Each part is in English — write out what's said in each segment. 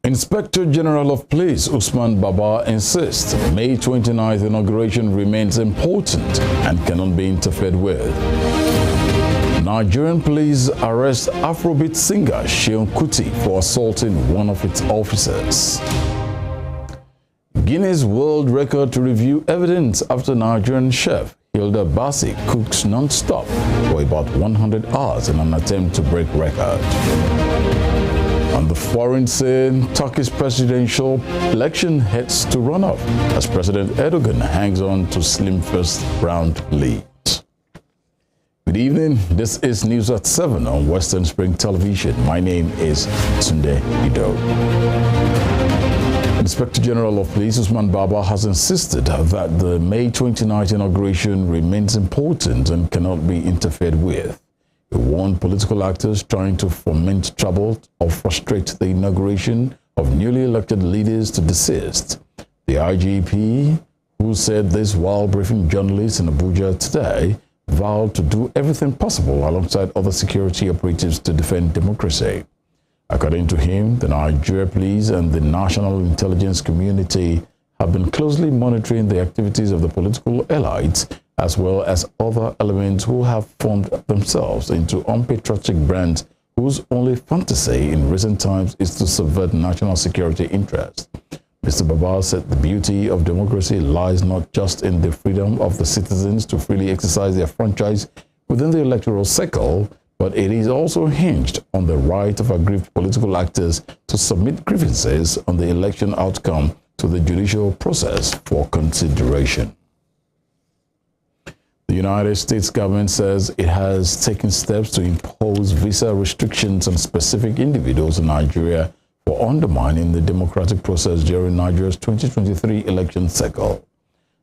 Inspector General of Police Usman Baba insists May 29th inauguration remains important and cannot be interfered with. Nigerian police arrest Afrobeat singer Seun Kuti for assaulting one of its officers. Guinness World Record to review evidence after Nigerian chef Hilda Basi cooks non-stop for about 100 hours in an attempt to break record. On the foreign scene, Turkey's presidential election heads to runoff as President Erdogan hangs on to slim first-round lead. Good evening. This is News at 7 on Western Spring Television. My name is Tunde Ido. Inspector General of Police Usman Baba has insisted that the May 29th inauguration remains important and cannot be interfered with. He warned political actors trying to foment trouble or frustrate the inauguration of newly elected leaders to desist. The IGP, who said this while briefing journalists in Abuja today, vowed to do everything possible alongside other security operatives to defend democracy. According to him, the Nigeria police and the national intelligence community have been closely monitoring the activities of the political elites as well as other elements who have formed themselves into unpatriotic brands whose only fantasy in recent times is to subvert national security interests. Mr. Baba said the beauty of democracy lies not just in the freedom of the citizens to freely exercise their franchise within the electoral cycle, but it is also hinged on the right of aggrieved political actors to submit grievances on the election outcome to the judicial process for consideration. The United States government says it has taken steps to impose visa restrictions on specific individuals in Nigeria for undermining the democratic process during Nigeria's 2023 election cycle.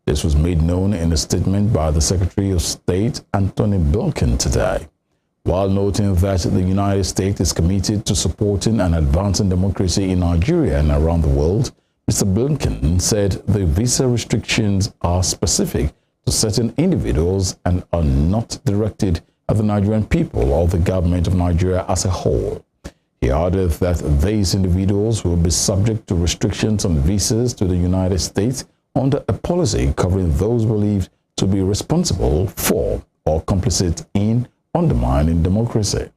This was made known in a statement by the Secretary of State, Anthony Blinken, today. While noting that the United States is committed to supporting and advancing democracy in Nigeria and around the world, Mr. Blinken said the visa restrictions are specific to certain individuals and are not directed at the Nigerian people or the government of Nigeria as a whole. He added that these individuals will be subject to restrictions on visas to the United States under a policy covering those believed to be responsible for or complicit in undermining democracy.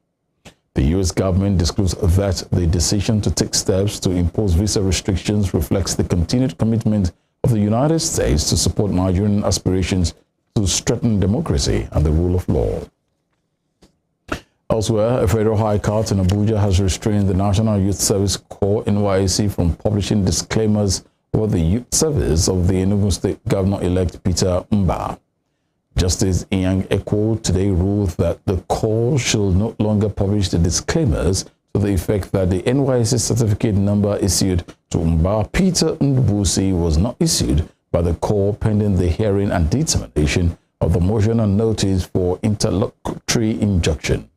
The U.S. government disclosed that the decision to take steps to impose visa restrictions reflects the continued commitment of the United States to support Nigerian aspirations to strengthen democracy and the rule of law. Elsewhere, a federal high court in Abuja has restrained the National Youth Service Corps (NYSC) from publishing disclaimers over the youth service of the Enugu State Governor-elect Peter Mba. Justice Inyang Ekwo today ruled that the Corps should no longer publish the disclaimers to the effect that the NYSC certificate number issued to Mba Peter Ndubusi was not issued by the Corps pending the hearing and determination of the motion and notice for interlocutory injunction.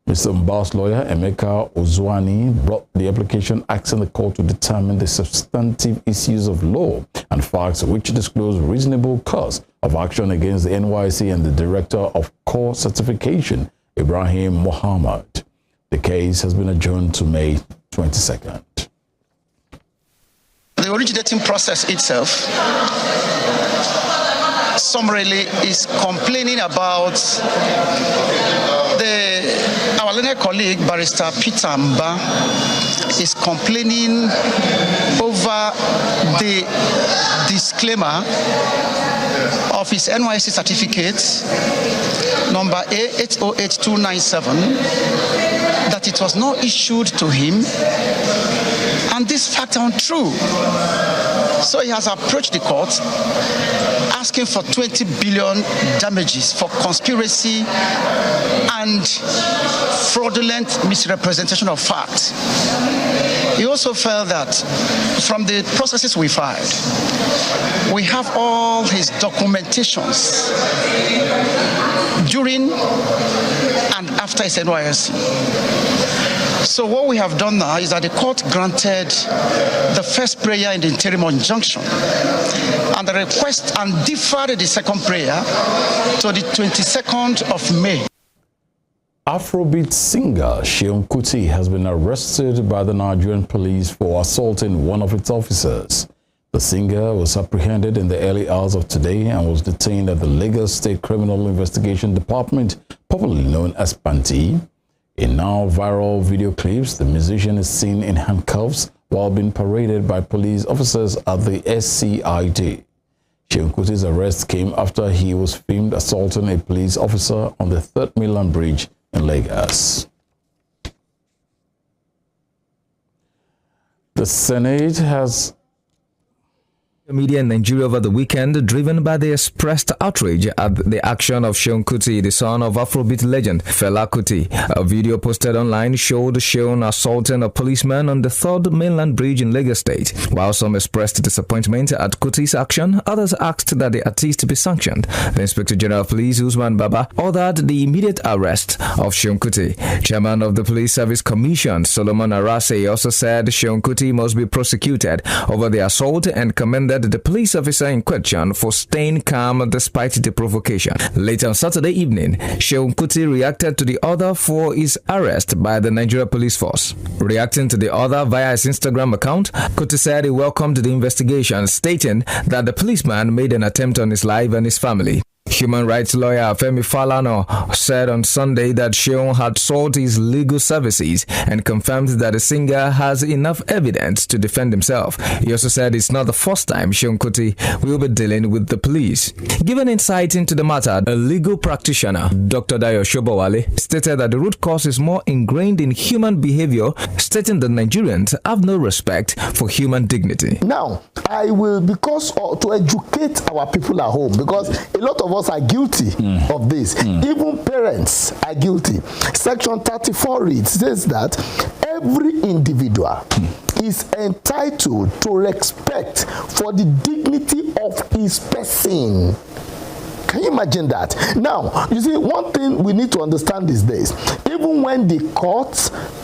Mr. Mba's lawyer, Emeka Ozwani, brought the application asking the court to determine the substantive issues of law and facts which disclose reasonable cause of action against the NYSC and the Director of Corps Certification, Ibrahim Mohammed. The case has been adjourned to May 22nd. The originating process itself summarily is complaining about our learned colleague, Barrister Peter Mba, is complaining over the disclaimer of his NYSC certificate number A808297 that it was not issued to him, and this fact untrue. So he has approached the court asking for 20 billion damages for conspiracy and fraudulent misrepresentation of facts. He also felt that from the processes we filed, we have all his documentations during and after his NYSC. So what we have done now is that the court granted the first prayer in the interim injunction and the request and deferred the second prayer to the 22nd of May. Afrobeat singer Seun Kuti has been arrested by the Nigerian police for assaulting one of its officers. The singer was apprehended in the early hours of today and was detained at the Lagos State Criminal Investigation Department, popularly known as PANTI. In now viral video clips, the musician is seen in handcuffs while being paraded by police officers at the SCID. Seun Kuti's arrest came after he was filmed assaulting a police officer on the 3rd Mainland Bridge in Lagos. The Senate has media in Nigeria over the weekend, driven by the expressed outrage at the action of Seun Kuti, the son of Afrobeat legend Fela Kuti. A video posted online showed Seun assaulting a policeman on the 3rd Mainland Bridge in Lagos State. While some expressed disappointment at Kuti's action, others asked that the artist be sanctioned. The Inspector General of Police, Usman Baba, ordered the immediate arrest of Seun Kuti. Chairman of the Police Service Commission, Solomon Arase, also said Seun Kuti must be prosecuted over the assault and commended the police officer in question for staying calm despite the provocation. Later on Saturday evening, Seun Kuti reacted to the order for his arrest by the Nigeria Police Force. Reacting to the order via his Instagram account, Kuti said he welcomed the investigation, stating that the policeman made an attempt on his life and his family. Human rights lawyer Femi Falana said on Sunday that Seun had sought his legal services and confirmed that the singer has enough evidence to defend himself. He also said it's not the first time Seun Kuti will be dealing with the police. Giving insight into the matter, a legal practitioner, Dr. Dayo Shobowale, stated that the root cause is more ingrained in human behavior, stating that Nigerians have no respect for human dignity. Now, I will, to educate our people at home, because a lot of us are guilty of this. Even parents are guilty. Section 34 reads, says that every individual is entitled to respect for the dignity of his person. Can you imagine that? Now, you see, one thing we need to understand is this. Even when the court,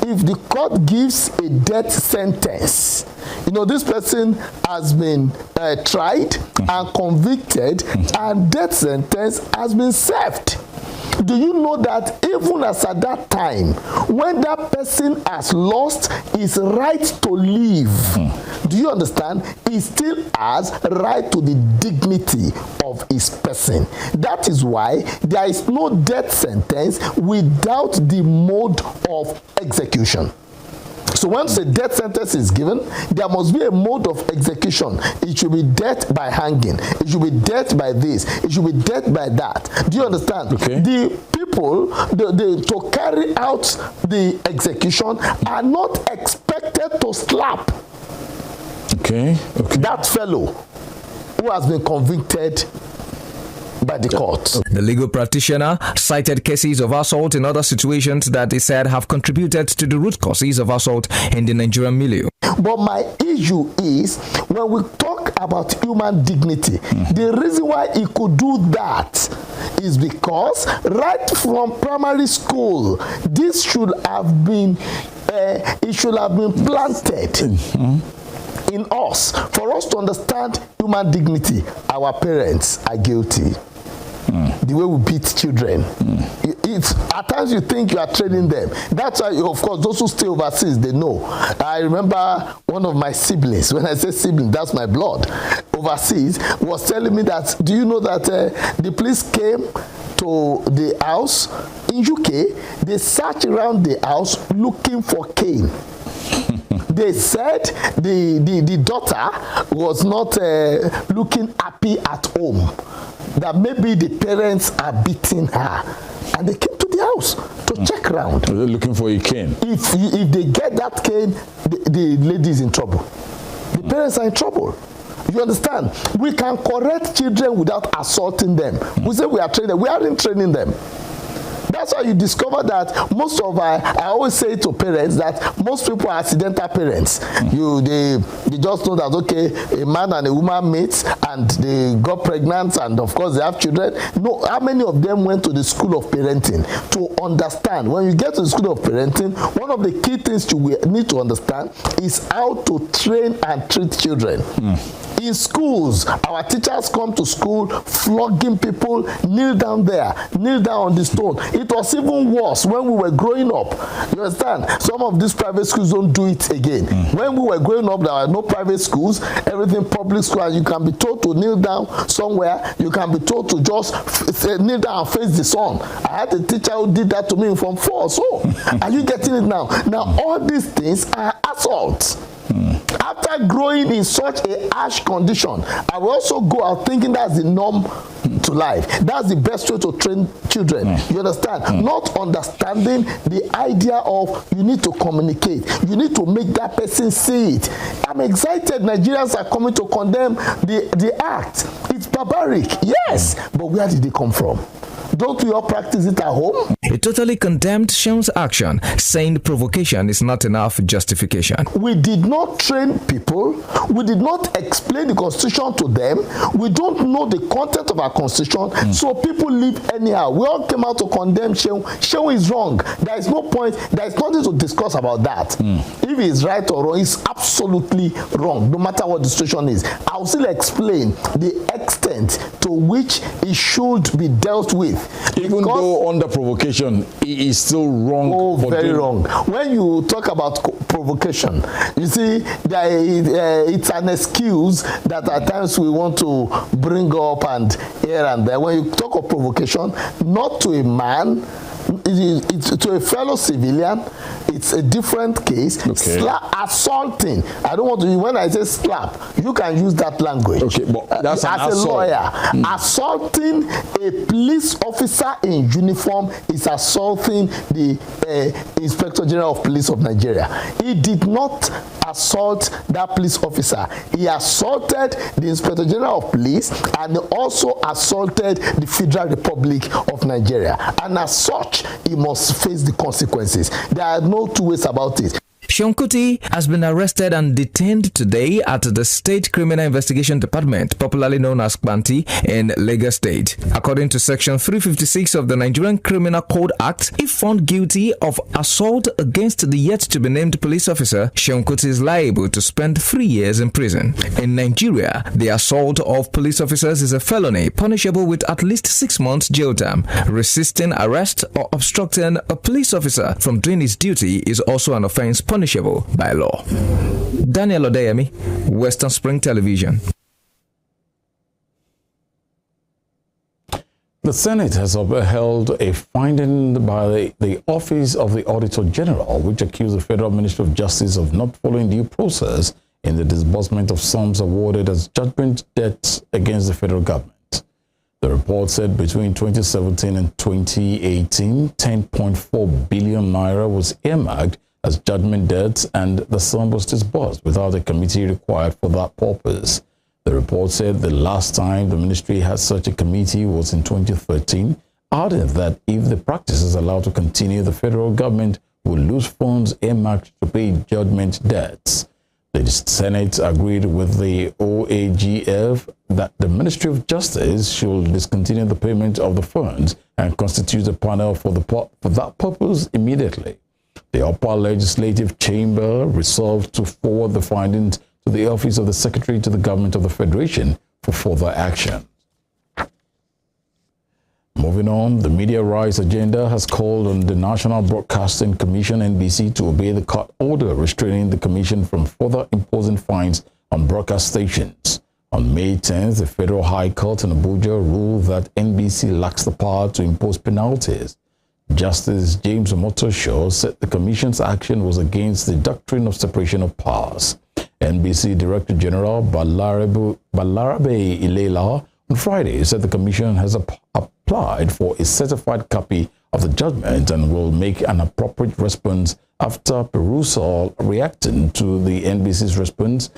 if the court gives a death sentence, you know, this person has been tried and convicted and death sentence has been served. Do you know that even as at that time, when that person has lost his right to live, do you understand? He still has right to the dignity of his person. That is why there is no death sentence without the mode of execution. So once a death sentence is given, there must be a mode of execution. It should be death by hanging. It should be death by this. It should be death by that. Do you understand? Okay. The people to carry out the execution are not expected to slap that fellow who has been convicted by the court. The legal practitioner cited cases of assault in other situations that he said have contributed to the root causes of assault in the Nigerian milieu. But my issue is, when we talk about human dignity, the reason why he could do that is because right from primary school, this should have been, it should have been planted in us. For us to understand human dignity, our parents are guilty. The way we beat children. It's at times you think you are training them. That's why, of course, those who stay overseas, they know. I remember one of my siblings, when I say sibling, that's my blood, overseas, was telling me that, do you know that the police came to the house in UK, they searched around the house looking for cane. They said the daughter was not looking happy at home, that maybe the parents are beating her, and they came to the house to check around. They're looking for a cane. If they get that cane, the lady is in trouble. The parents are in trouble. You understand? We can correct children without assaulting them. We say we are training them. We aren't training them. That's why you discover that most of I always say to parents that most people are accidental parents. They just know that, okay, a man and a woman meet and they got pregnant and of course they have children. No, how many of them went to the school of parenting to understand? When you get to the school of parenting, one of the key things you need to understand is how to train and treat children. In schools, our teachers come to school flogging people, kneel down there, kneel down on the stone. It was even worse when we were growing up. You understand? Some of these private schools don't do it again. When we were growing up, there were no private schools, everything public school, and you can be told to kneel down somewhere. You can be told to just kneel down and face the sun. I had a teacher who did that to me from 4. So, are you getting it now? Now, all these things are assaults. After growing in such a harsh condition, I will also go out thinking that's the norm to life. That's the best way to train children. You understand? Not understanding the idea of you need to communicate. You need to make that person see it. I'm excited Nigerians are coming to condemn the act. It's barbaric, yes, but where did it come from? Don't we all practice it at home? He totally condemned Seun's action, saying provocation is not enough justification. We did not train people. We did not explain the Constitution to them. We don't know the content of our Constitution, so people live anyhow. We all came out to condemn Seun. Seun is wrong. There is no point. There is nothing to discuss about that. If he is right or wrong, he's absolutely wrong, no matter what the situation is. I'll still explain the extent to which it should be dealt with. Even though under provocation, he is still wrong. Oh, very wrong. When you talk about provocation, you see, it's an excuse that at times we want to bring up and here and there. When you talk of provocation, not to a man, it's to a fellow civilian, it's a different case. Okay. Assaulting. I don't want to, when I say slap, you can use that language. Okay, but that's an as assault. a lawyer, assaulting a police officer in uniform is assaulting the Inspector General of Police of Nigeria. He did not assault that police officer. He assaulted the Inspector General of Police and also assaulted the Federal Republic of Nigeria. And as such, he must face the consequences. There are no two ways about it. Seun Kuti has been arrested and detained today at the State Criminal Investigation Department, popularly known as KPANTI, in Lagos State. According to Section 356 of the Nigerian Criminal Code Act, if found guilty of assault against the yet-to-be-named police officer, Seun Kuti is liable to spend 3 years in prison. In Nigeria, the assault of police officers is a felony punishable with at least 6 months jail term. Resisting arrest or obstructing a police officer from doing his duty is also an offense punishable by law. Daniel Odeyemi, Western Spring Television. The Senate has upheld a finding by the Office of the Auditor General, which accused the Federal Ministry of Justice of not following due process in the disbursement of sums awarded as judgment debts against the federal government. The report said between 2017 and 2018, 10.4 billion naira was earmarked as judgment debts, and the sum was disbursed without a committee required for that purpose. The report said the last time the ministry had such a committee was in 2013, adding that if the practice is allowed to continue, the federal government will lose funds earmarked to pay judgment debts. The Senate agreed with the OAGF that the Ministry of Justice should discontinue the payment of the funds and constitute a panel for that purpose immediately. The upper legislative chamber resolved to forward the findings to the Office of the Secretary to the Government of the Federation for further action. Moving on, the Media Rights Agenda has called on the National Broadcasting Commission, NBC, to obey the court order restraining the commission from further imposing fines on broadcast stations. On May 10th, the Federal High Court in Abuja ruled that NBC lacks the power to impose penalties. Justice James Omotosho said the commission's action was against the doctrine of separation of powers. NBC Director General Balarabe Ilela on Friday said the commission has applied for a certified copy of the judgment and will make an appropriate response after perusal. Reacting to the NBC's response,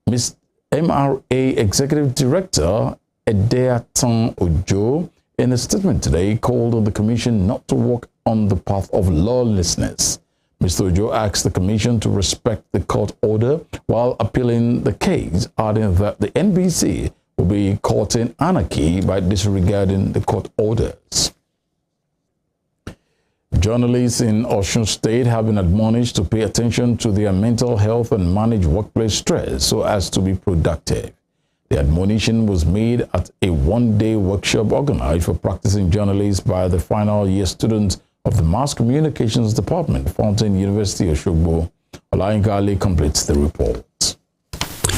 Ms. MRA Executive Director Edeatan Ojo, in a statement today, called on the commission not to walk on the path of lawlessness. Mr. Ojo asked the commission to respect the court order while appealing the case, adding that the NBC will be courting anarchy by disregarding the court orders. Journalists in Osun State have been admonished to pay attention to their mental health and manage workplace stress so as to be productive. The admonition was made at a one-day workshop organized for practicing journalists by the final year students of the Mass Communications Department, Fountain University, Oshogbo. Olayinka Ali completes the report.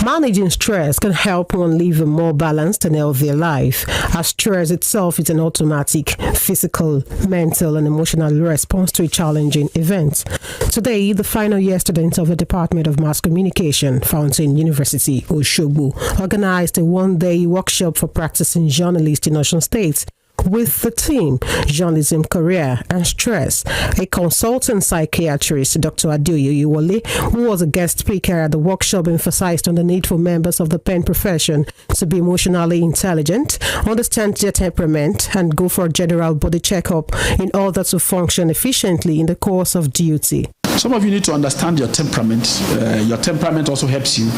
Managing stress can help one live a more balanced and healthier life, as stress itself is an automatic physical, mental, and emotional response to a challenging event. Today, the final year students of the Department of Mass Communication, Fountain University, Oshogbo, organized a one-day workshop for practicing journalists in Osun State with the theme Journalism Career and Stress. A consultant psychiatrist, Dr. Adeoye Iwole, who was a guest speaker at the workshop, emphasized on the need for members of the pen profession to be emotionally intelligent, understand their temperament, and go for a general body checkup in order to function efficiently in the course of duty. Some of you need to understand your temperament. Your temperament also helps you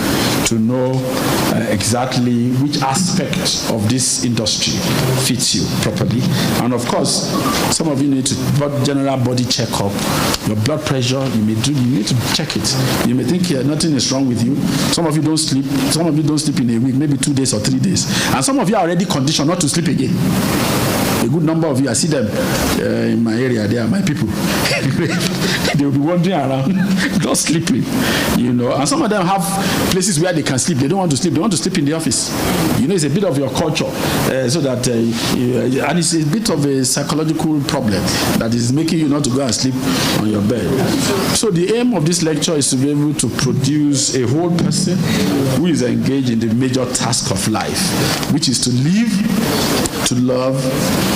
to know exactly which aspect of this industry fits you properly. And of course, some of you need to general body checkup. Your blood pressure, you need to check it. You may think nothing is wrong with you. Some of you don't sleep. Some of you don't sleep in a week, maybe 2 days or 3 days. And some of you are already conditioned not to sleep again. A good number of you, I see them in my area. They are my people. They will be wandering around, not sleeping, And some of them have places where they can sleep. They don't want to sleep. They want to sleep in the office. It's a bit of your culture, so that and it's a bit of a psychological problem that is making you not to go and sleep on your bed. So the aim of this lecture is to be able to produce a whole person who is engaged in the major task of life, which is to live, to love,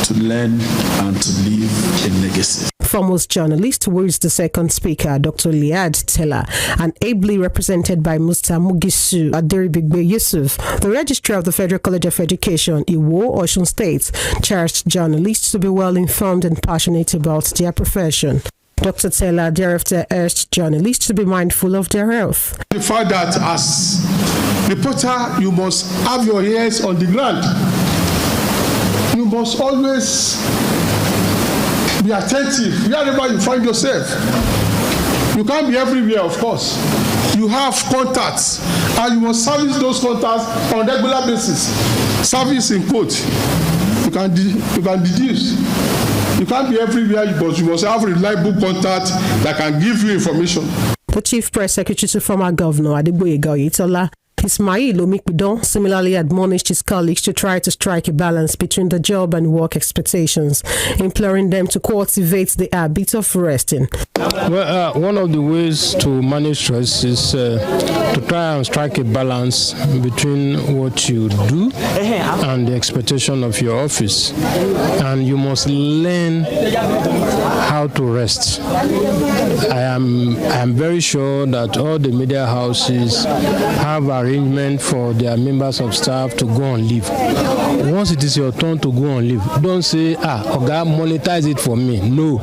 to learn, and to leave a legacy. Foremost journalist, who is the second speaker, Dr. Liad Teller, and ably represented by Mr. Mugisu Aderibigbe Yusuf, the registrar of the Federal College of Education, Iwo, Osun State, charged journalists to be well informed and passionate about their profession. Dr. Teller thereafter urged journalists to be mindful of their health. The fact that as reporter, you must have your ears on the ground. You must always be attentive wherever you find yourself. You can't be everywhere, of course. You have contacts, and you must service those contacts on a regular basis. Service in quote. You can deduce. You can't be everywhere, but you must have reliable contact that can give you information. The Chief Press Secretary to former Governor Adegboyega Oyetola, Ismail Omikpidon, similarly admonished his colleagues to try to strike a balance between the job and work expectations, imploring them to cultivate the habit of resting. Well, one of the ways to manage stress is to try and strike a balance between what you do and the expectation of your office. And you must learn how to rest. I am very sure that all the media houses have arrangement for their members of staff to go on leave. Once it is your turn to go on leave, don't say, Oga, monetize it for me. No.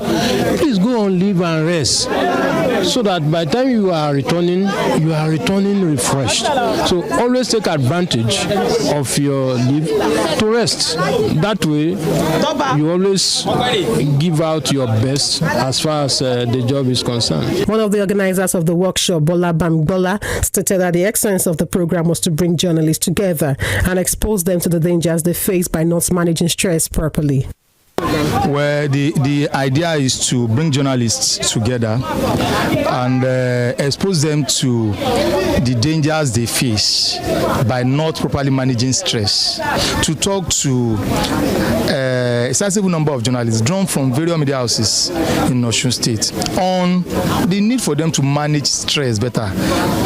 Please go on leave and rest, so that by the time you are returning refreshed. So always take advantage of your leave to rest. That way, you always give out your best as far as the job is concerned. One of the organizers of the workshop, Bola Bamgbola, stated that the essence of the program was to bring journalists together and expose them to the dangers they face by not managing stress properly. Where the idea is to bring journalists together and expose them to the dangers they face by not properly managing stress. To talk to a sizable number of journalists drawn from various media houses in Osun State on the need for them to manage stress better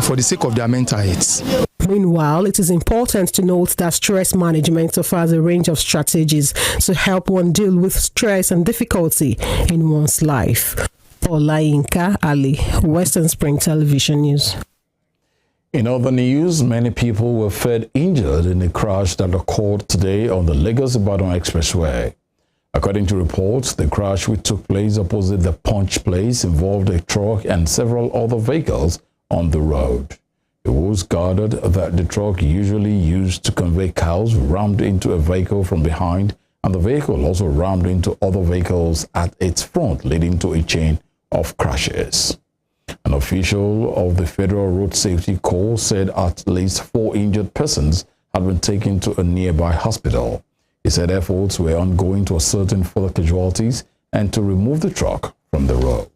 for the sake of their mental health. Meanwhile, it is important to note that stress management offers a range of strategies to help one deal with stress and difficulty in one's life. Olayinka Ali, Western Spring Television News. In other news, many people were found injured in a crash that occurred today on the Lagos-Ibadan Expressway. According to reports, the crash which took place opposite the Punch Place involved a truck and several other vehicles on the road. It was gathered that the truck usually used to convey cows rammed into a vehicle from behind, and the vehicle also rammed into other vehicles at its front, leading to a chain of crashes. An official of the Federal Road Safety Corps said at least 4 injured persons had been taken to a nearby hospital. He said efforts were ongoing to ascertain further casualties and to remove the truck from the road.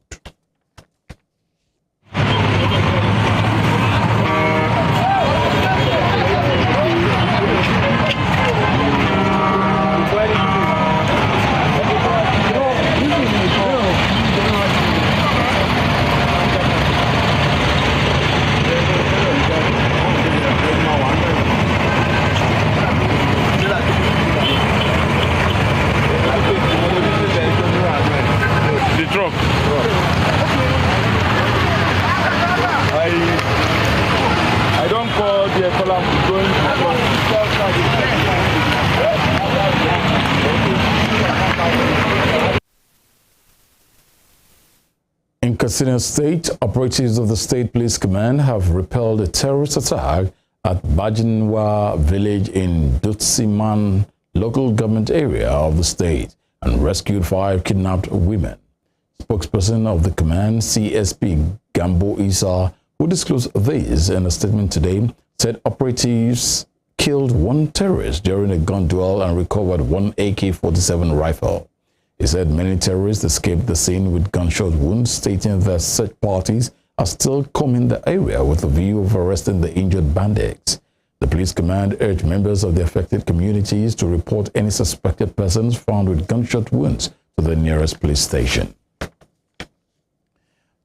I don't call the column going In Katsina State, operatives of the State Police Command have repelled a terrorist attack at Bajinwa village in Dutsiman local government area of the state and rescued 5 kidnapped women. Spokesperson of the command, CSP Gambo Isa, who disclosed this in a statement today, said operatives killed 1 terrorist during a gun duel and recovered 1 AK-47 rifle. He said many terrorists escaped the scene with gunshot wounds, stating that such parties are still combing the area with a view of arresting the injured bandits. The police command urged members of the affected communities to report any suspected persons found with gunshot wounds to the nearest police station.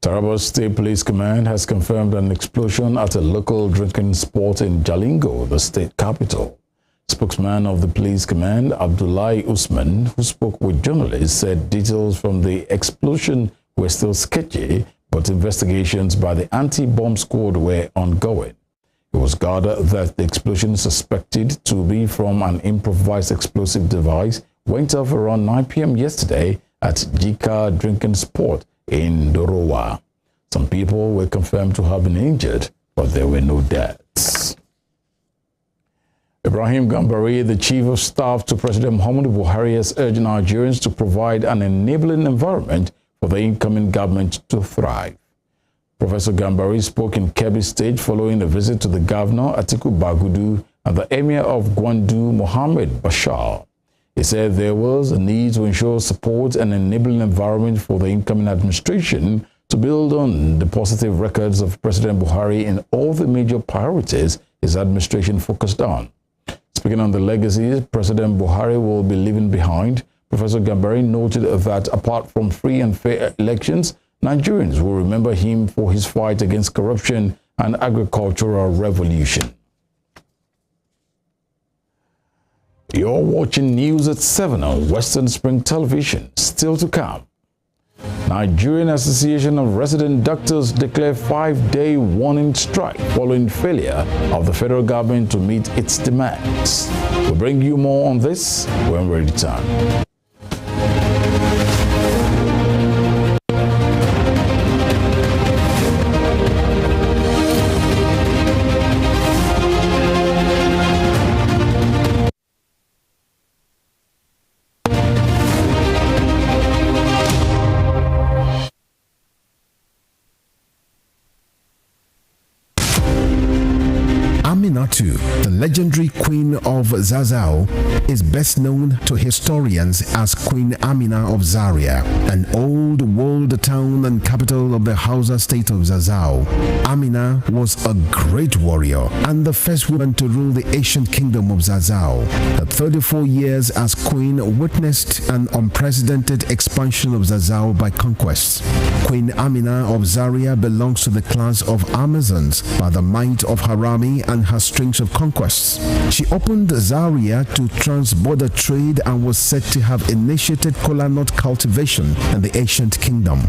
Taraba State Police Command has confirmed an explosion at a local drinking spot in Jalingo, the state capital. Spokesman of the police command, Abdullahi Usman, who spoke with journalists, said details from the explosion were still sketchy, but investigations by the anti-bomb squad were ongoing. It was gathered that the explosion, suspected to be from an improvised explosive device, went off around 9 p.m. yesterday at Jika Drinking Spot in Dorowa. Some people were confirmed to have been injured, but there were no deaths. Ibrahim Gambari, the Chief of Staff to President Muhammadu Buhari, has urged Nigerians to provide an enabling environment for the incoming government to thrive. Professor Gambari spoke in Kebbi State following a visit to the Governor, Atiku Bagudu, and the Emir of Gwandu, Mohammed Bashar. He said there was a need to ensure support and enabling environment for the incoming administration to build on the positive records of President Buhari in all the major priorities his administration focused on. Speaking on the legacies President Buhari will be leaving behind, Professor Gambari noted that apart from free and fair elections, Nigerians will remember him for his fight against corruption and agricultural revolution. You're watching News at 7 on Western Spring Television. Still to come. Nigerian Association of Resident Doctors declare 5-day warning strike following failure of the federal government to meet its demands. We'll bring you more on this when we return. Aminatu, the legendary Queen of Zazzau, is best known to historians as Queen Amina of Zaria, an old walled town and capital of the Hausa state of Zazzau. Amina was a great warrior and the first woman to rule the ancient kingdom of Zazzau. Her 34 years as queen witnessed an unprecedented expansion of Zazzau by conquests. Queen Amina of Zaria belongs to the class of Amazons by the might of Harami and her strings of conquests. She opened Zaria to trans-border trade and was said to have initiated kola nut cultivation in the ancient kingdom.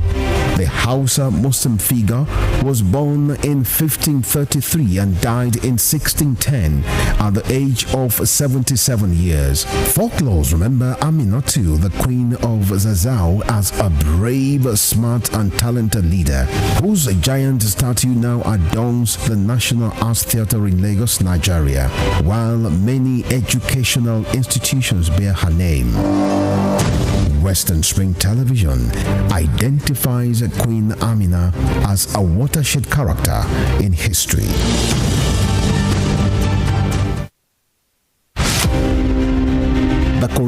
The Hausa Muslim figure was born in 1533 and died in 1610 at the age of 77 years. Folklores remember Aminatu, the Queen of Zazzau, as a brave, smart and talented leader whose giant statue now adorns the National Arts Theatre in Lagos, Nigeria, while many educational institutions bear her name. Western Spring Television identifies Queen Amina as a watershed character in history.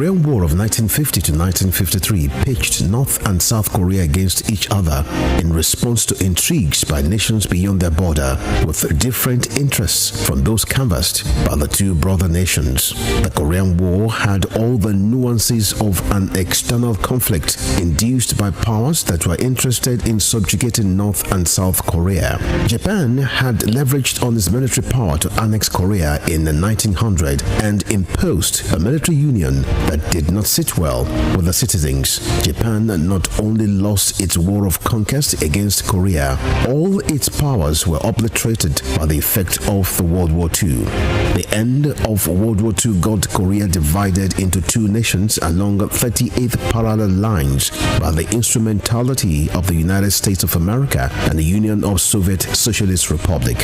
Korean War of 1950 to 1953 pitched North and South Korea against each other in response to intrigues by nations beyond their border with different interests from those canvassed by the two brother nations. The Korean War had all the nuances of an external conflict induced by powers that were interested in subjugating North and South Korea. Japan had leveraged on its military power to annex Korea in 1900 and imposed a military union that did not sit well with the citizens. Japan not only lost its war of conquest against Korea, all its powers were obliterated by the effect of the World War II. The end of World War II got Korea divided into two nations along 38th parallel lines by the instrumentality of the United States of America and the Union of Soviet Socialist Republic.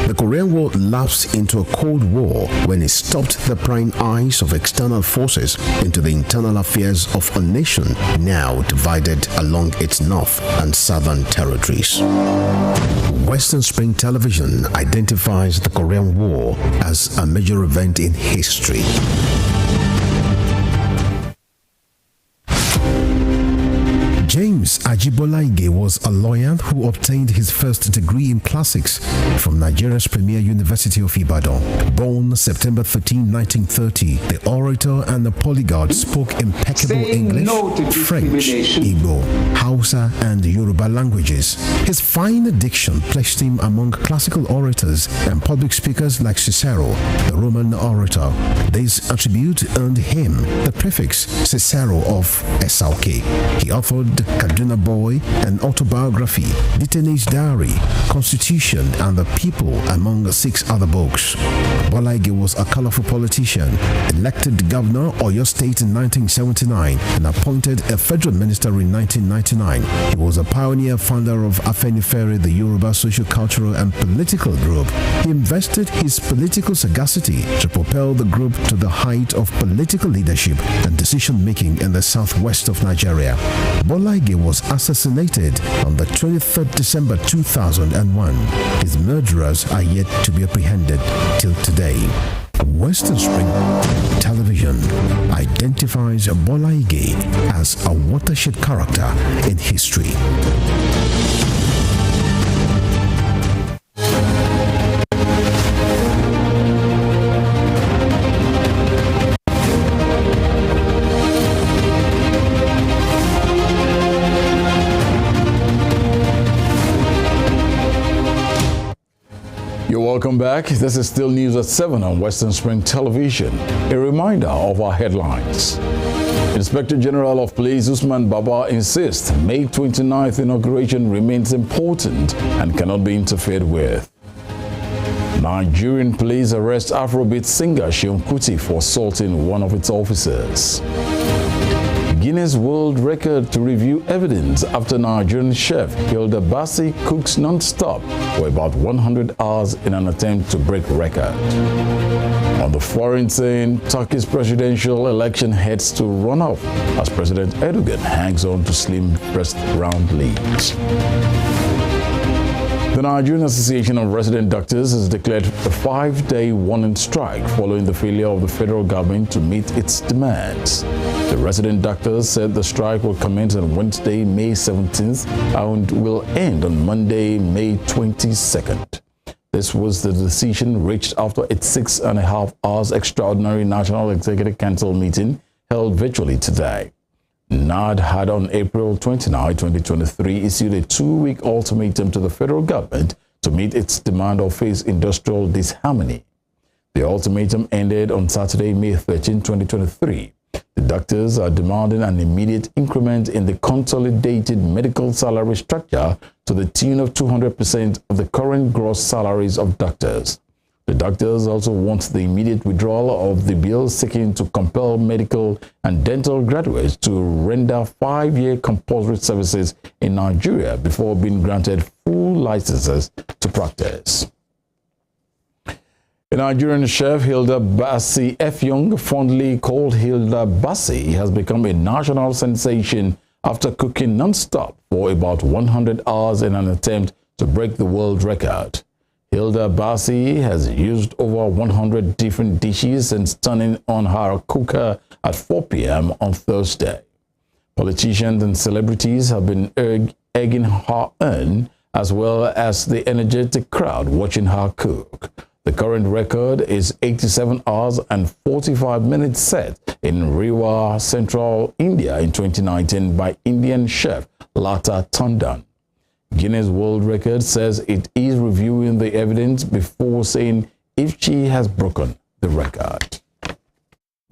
The Korean War lapsed into a Cold War when it stopped the prying eyes of external forces into the internal affairs of a nation now divided along its north and southern territories. Western Spring Television identifies the Korean War as a major event in history. James Ajibolaige was a lawyer who obtained his first degree in classics from Nigeria's premier University of Ibadan. Born September 13, 1930, the orator and the polyglot spoke impeccable English, French, Igbo, Hausa, and Yoruba languages. His fine diction placed him among classical orators and public speakers like Cicero, the Roman orator. This attribute earned him the prefix Cicero of Esauke. He authored Kaduna Boy, an autobiography, Detainee Diary, Constitution, and the People, among 6 other books. Bolaige was a colorful politician, elected governor of Oyo State in 1979 and appointed a federal minister in 1999. He was a pioneer founder of Afenifere, the Yoruba social, cultural, and political group. He invested his political sagacity to propel the group to the height of political leadership and decision-making in the southwest of Nigeria. Bolaige was assassinated on the 23rd December 2001. His murderers are yet to be apprehended till today. Western Spring Television identifies Bolaige as a watershed character in history. Welcome back. This is still news at 7 on Western Spring Television. A reminder of our headlines. Inspector General of Police Usman Baba insists May 29th inauguration remains important and cannot be interfered with. Nigerian police arrest Afrobeat singer Seun Kuti for assaulting one of its officers. Guinness World Record to review evidence after Nigerian chef Hilda Bassi cooks non-stop for about 100 hours in an attempt to break record. On the foreign scene, Turkey's presidential election heads to runoff as President Erdogan hangs on to slim first-round leads. The Nigerian Association of Resident Doctors has declared a 5-day warning strike following the failure of the federal government to meet its demands. The resident doctors said the strike will commence on Wednesday, May 17th and will end on Monday, May 22nd. This was the decision reached after its 6.5 hours extraordinary National Executive Council meeting held virtually today. NARD had on April 29, 2023 issued a 2-week ultimatum to the federal government to meet its demand or face industrial disharmony. The ultimatum ended on Saturday, May 13, 2023. The doctors are demanding an immediate increment in the consolidated medical salary structure to the tune of 200% of the current gross salaries of doctors. The doctors also want the immediate withdrawal of the bill seeking to compel medical and dental graduates to render 5-year compulsory services in Nigeria before being granted full licenses to practice. A Nigerian chef, Hilda Bassi Effiong, fondly called Hilda Bassi, has become a national sensation after cooking non-stop for about 100 hours in an attempt to break the world record. Hilda Bassi has used over 100 different dishes since turning on her cooker at 4 p.m. on Thursday. Politicians and celebrities have been egging her on, as well as the energetic crowd watching her cook. The current record is 87 hours and 45 minutes set in Rewa, Central India in 2019 by Indian chef Lata Tandon. Guinness World Record says it is reviewing the evidence before saying if she has broken the record.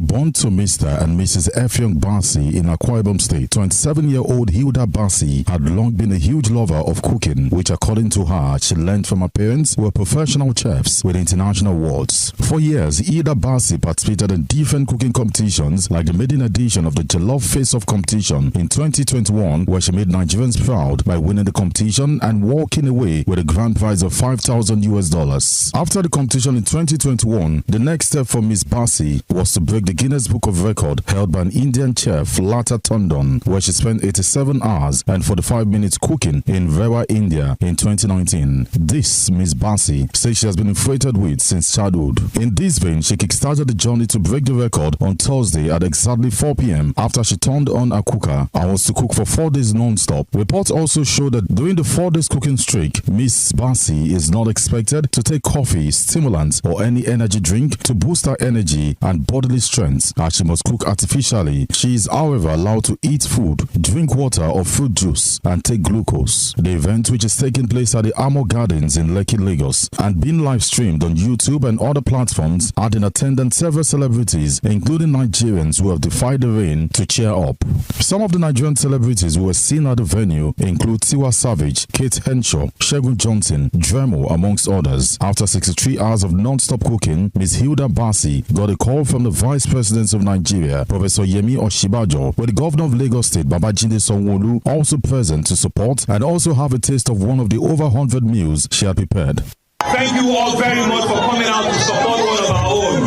Born to Mr. and Mrs. Effiong Bassi in Akwa Ibom State, 27-year-old Hilda Bassi had long been a huge lover of cooking, which according to her, she learned from her parents who were professional chefs with international awards. For years, Hilda Bassi participated in different cooking competitions like the maiden edition of the Jollof Face-Off competition in 2021, where she made Nigerians proud by winning the competition and walking away with a grand prize of $5,000. After the competition in 2021, the next step for Miss Bassi was to break the Guinness Book of Record held by an Indian chef, Lata Tandon, where she spent 87 hours and 45 minutes cooking in Rewa, India in 2019. This Miss Bassi says she has been infatuated with since childhood. In this vein, she kickstarted the journey to break the record on Thursday at exactly 4 p.m. after she turned on a cooker and was to cook for 4 days non-stop. Reports also show that during the 4 days cooking streak, Miss Bassi is not expected to take coffee, stimulants, or any energy drink to boost her energy and bodily strength, as she must cook artificially. She is, however, allowed to eat food, drink water or fruit juice, and take glucose. The event, which is taking place at the Amor Gardens in Lekki, Lagos, and being live streamed on YouTube and other platforms, had in attendance several celebrities, including Nigerians who have defied the rain to cheer up. Some of the Nigerian celebrities who were seen at the venue include Tiwa Savage, Kate Henshaw, Shegun Johnson, Dremo, amongst others. After 63 hours of non-stop cooking, Ms. Hilda Bassi got a call from the Vice President of Nigeria, Professor Yemi Oshibajo, with the Governor of Lagos State, Babajide Sanwo-Olu, also present to support and also have a taste of one of the over 100 meals she had prepared. Thank you all very much for coming out to support one of our own.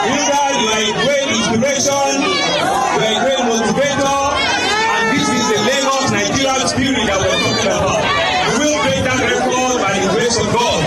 Hilda, you are a great inspiration, you are a great motivator, and this is the Lagos Nigerian spirit that we're talking about. We will break that record by the grace of God.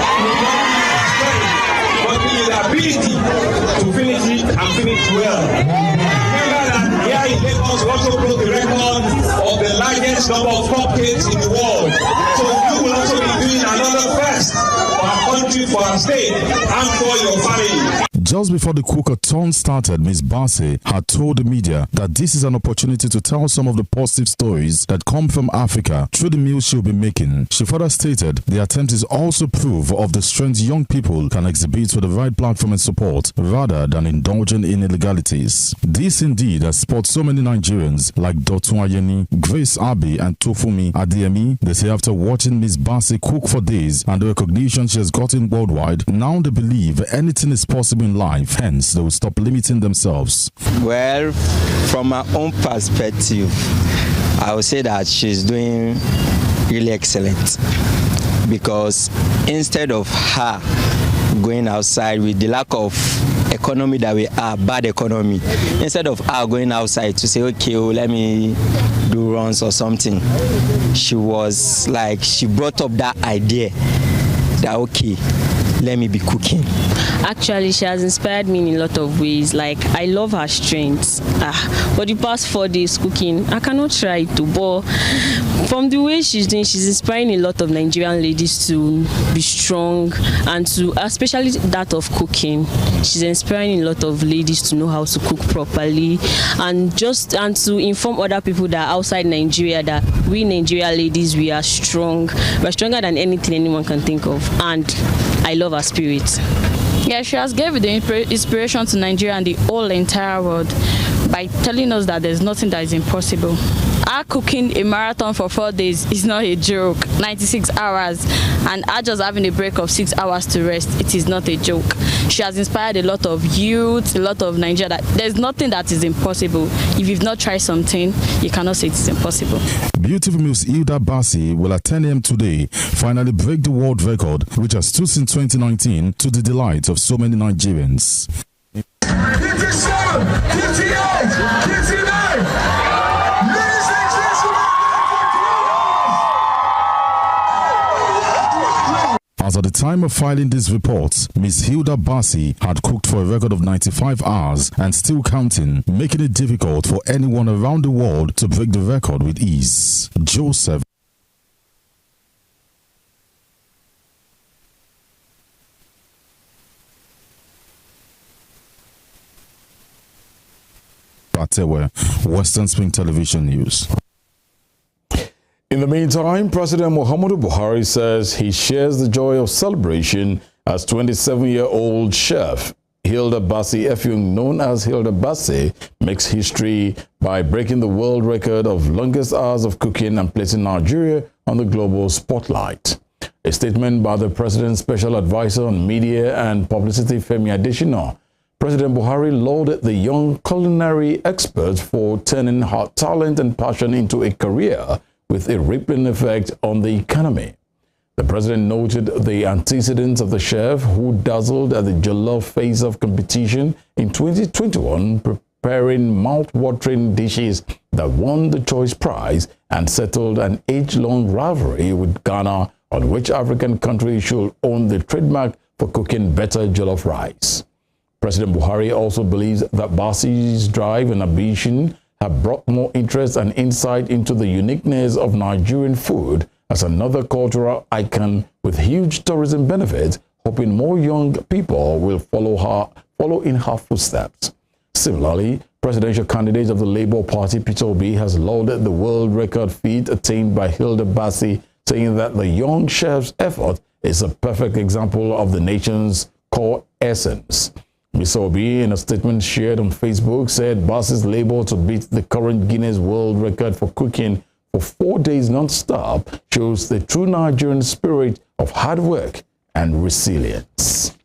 But with the ability to finish it and finish well. Remember that here in Lagos we also broke the record of the largest number of cupcakes in the world. So you will also be doing another first for our country, for our state, and for your family. Just before the cooker turn started, Ms. Bassi had told the media that this is an opportunity to tell some of the positive stories that come from Africa through the meals she'll be making. She further stated the attempt is also proof of the strength young people can exhibit with the right platform and support rather than indulging in illegalities. This indeed has spurred so many Nigerians like Dotun Ayeni, Grace Abi and Tofumi Adeyemi. They say after watching Ms. Bassi cook for days and the recognition she has gotten worldwide, now they believe anything is possible in life, hence they will stop limiting themselves. Well, from my own perspective, I would say that she's doing really excellent, because instead of her going outside with the lack of economy that we are, bad economy, instead of her going outside to say, okay, well, let me do runs or something, she was like, she brought up that idea that, okay, let me be cooking. Actually, she has inspired me in a lot of ways. Like, I love her strength. For the past 4 days cooking, I cannot try it too, but from the way she's doing, she's inspiring a lot of Nigerian ladies to be strong, and to, especially that of cooking. She's inspiring a lot of ladies to know how to cook properly, and to inform other people that outside Nigeria that we Nigerian ladies, we are strong. We're stronger than anything anyone can think of, and I love her spirit. Yeah, she has given the inspiration to Nigeria and the whole entire world by telling us that there's nothing that is impossible. Her cooking a marathon for 4 days is not a joke. 96 hours, and her just having a break of 6 hours to rest, it is not a joke. She has inspired a lot of youth, a lot of Nigeria, that there's nothing that is impossible. If you've not tried something, you cannot say it's impossible. Beautiful Miss Hilda Bassi will at 10 a.m. today finally break the world record, which has stood since 2019, to the delight of so many Nigerians. As at the time of filing these reports, Ms. Hilda Bassi had cooked for a record of 95 hours and still counting, making it difficult for anyone around the world to break the record with ease. Joseph Batewe, Western Spring Television News. In the meantime, President Muhammadu Buhari says he shares the joy of celebration as 27-year-old chef Hilda Bassi Effiong, known as Hilda Bassi, makes history by breaking the world record of longest hours of cooking and placing Nigeria on the global spotlight. A statement by the President's Special Advisor on Media and Publicity, Femi Adesina, President Buhari lauded the young culinary expert for turning her talent and passion into a career with a rippling effect on the economy. The president noted the antecedents of the chef who dazzled at the jollof face-off competition in 2021, preparing mouth-watering dishes that won the Choice Prize and settled an age-long rivalry with Ghana on which African country should own the trademark for cooking better jollof rice. President Buhari also believes that Bassi's drive and ambition have brought more interest and insight into the uniqueness of Nigerian food as another cultural icon with huge tourism benefits, hoping more young people will follow in her footsteps. Similarly, presidential candidate of the Labour Party, Peter Obi, has lauded the world record feat attained by Hilda Bassi, saying that the young chef's effort is a perfect example of the nation's core essence. Mr. Obi, in a statement shared on Facebook, said Bassi's labor to beat the current Guinness World Record for cooking for 4 days non-stop shows the true Nigerian spirit of hard work and resilience.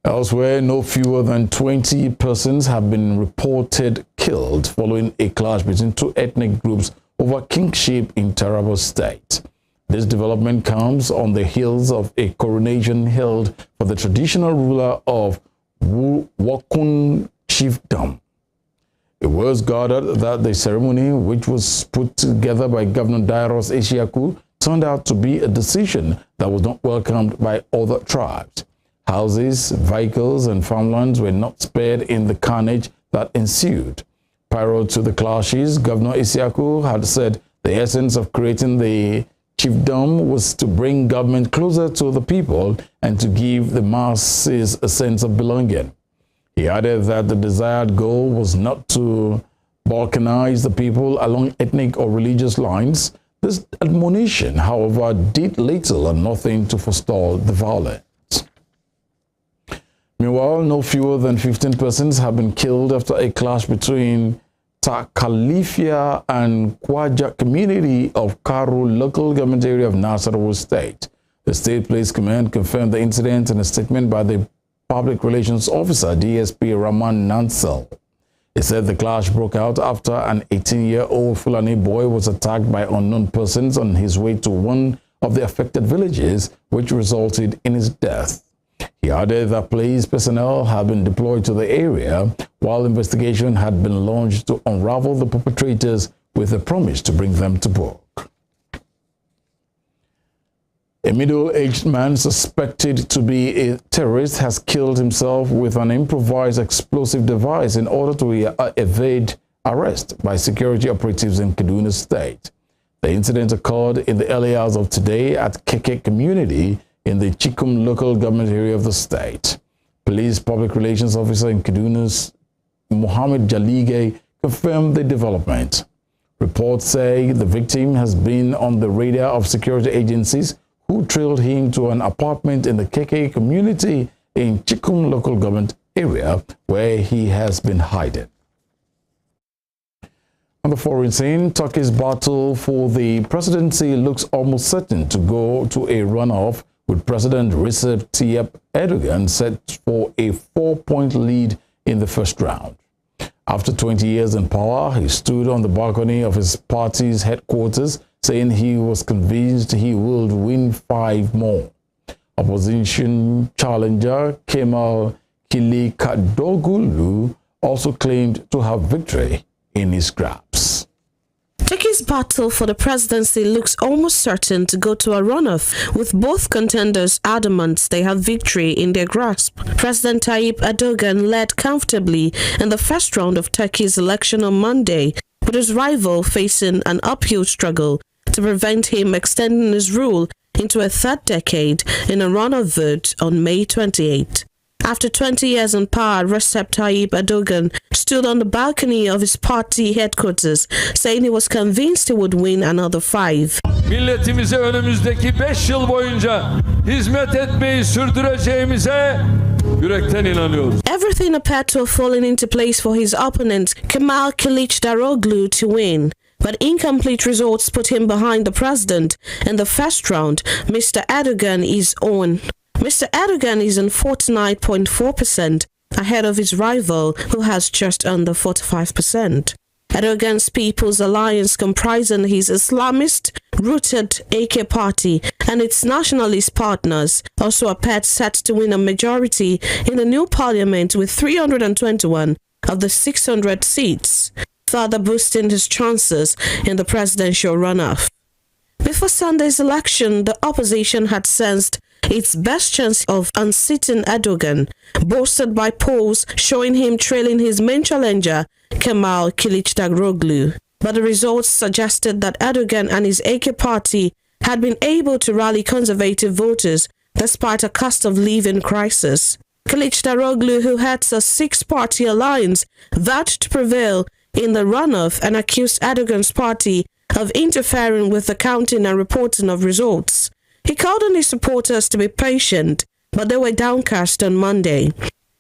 Elsewhere, no fewer than 20 persons have been reported killed following a clash between two ethnic groups over kingship in Taraba State. This development comes on the heels of a coronation held for the traditional ruler of Wakun Chiefdom. It was gathered that the ceremony, which was put together by Governor Dairos Ishiaku, turned out to be a decision that was not welcomed by other tribes. Houses, vehicles, and farmlands were not spared in the carnage that ensued. Prior to the clashes, Governor Ishiaku had said the essence of creating the chiefdom was to bring government closer to the people and to give the masses a sense of belonging. He added that the desired goal was not to balkanize the people along ethnic or religious lines. This admonition, however, did little or nothing to forestall the violence. Meanwhile, no fewer than 15 persons have been killed after a clash between Takalifia and Kwaja community of Karu local government area of Nasarawa State. The State Police Command confirmed the incident in a statement by the Public Relations Officer, DSP Raman Nansel. It said the clash broke out after an 18-year-old Fulani boy was attacked by unknown persons on his way to one of the affected villages, which resulted in his death. He added that police personnel had been deployed to the area while investigation had been launched to unravel the perpetrators with a promise to bring them to book. A middle-aged man suspected to be a terrorist has killed himself with an improvised explosive device in order to evade arrest by security operatives in Kaduna State. The incident occurred in the early hours of today at Keke community in the Chikum local government area of the state. Police Public Relations Officer in Kaduna, Mohammed Jalige, confirmed the development. Reports say the victim has been on the radar of security agencies who trailed him to an apartment in the Keke community in Chikum local government area where he has been hiding. On the foreign scene, Turkey's battle for the presidency looks almost certain to go to a runoff, with President Recep Tayyip Erdogan set for a 4-point lead in the first round. After 20 years in power, he stood on the balcony of his party's headquarters, saying he was convinced he would win 5 more. Opposition challenger Kemal Kılıçdaroğlu also claimed to have victory in his grasp. Turkey's Today's battle for the presidency looks almost certain to go to a runoff, with both contenders adamant they have victory in their grasp. President Tayyip Erdogan led comfortably in the first round of Turkey's election on Monday, with his rival facing an uphill struggle to prevent him extending his rule into a third decade in a runoff vote on May 28. After 20 years in power, Recep Tayyip Erdogan stood on the balcony of his party headquarters, saying he was convinced he would win another 5. Milletimize önümüzdeki 5 yıl boyunca hizmet etmeyi sürdüreceğimize yürekten inanıyoruz. Everything appeared to have fallen into place for his opponent, Kemal Kılıçdaroğlu, to win. But incomplete results put him behind the president. In the first round, Mr. Erdogan is on. Mr. Erdogan is on 49.4%, ahead of his rival, who has just under 45%. Erdogan's People's Alliance, comprising his Islamist-rooted AK party and its nationalist partners, also appeared set to win a majority in the new parliament with 321 of the 600 seats, further boosting his chances in the presidential runoff. Before Sunday's election, the opposition had sensed its best chance of unseating Erdogan, boosted by polls showing him trailing his main challenger, Kemal Kılıçdaroğlu. But the results suggested that Erdogan and his AK party had been able to rally conservative voters despite a cost of living crisis. Kılıçdaroğlu, who heads a 6-party alliance, vowed to prevail in the runoff and accused Erdogan's party of interfering with the counting and reporting of results. He called on his supporters to be patient, but they were downcast on Monday.